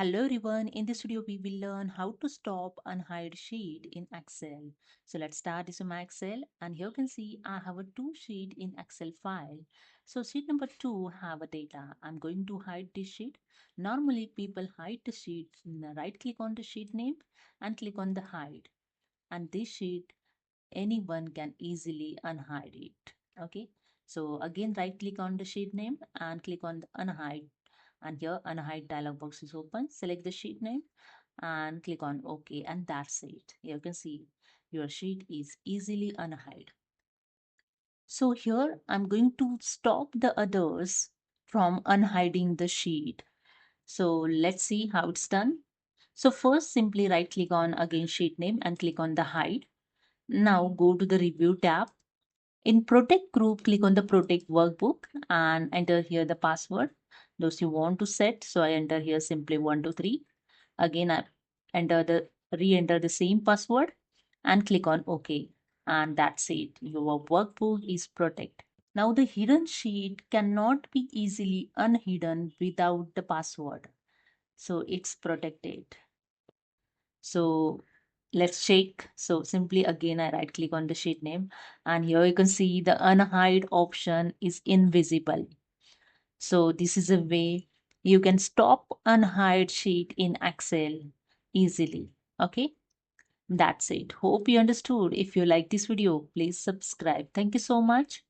Hello everyone, in this video we will learn how to stop unhide sheet in Excel. So let's start this in my Excel, and here you can see I have a 2 sheet in Excel file. So sheet number 2 have a data. I'm going to hide this sheet. Normally people hide the sheet, right click on the sheet name and click on the hide. And this sheet anyone can easily unhide it. Okay, so again right click on the sheet name and click on the unhide, and here unhide dialog box is open. Select the sheet name and click on OK, and that's it. Here you can see your sheet is easily unhide. So here I'm going to stop the others from unhiding the sheet. So let's see how it's done. So first simply right click on again sheet name and click on the hide. Now go to the review tab. In protect group, click on the protect workbook and enter here the password those you want to set. So I enter here simply 123. Again, I re-enter the same password and click on OK. And that's it. Your workbook is protect. Now the hidden sheet cannot be easily unhidden without the password. So it's protected. So let's check. So simply again I right click on the sheet name, and here you can see the unhide option is invisible. So this is a way you can stop unhide sheet in Excel easily. Okay, that's it. Hope you understood. If you like this video, please subscribe. Thank you so much.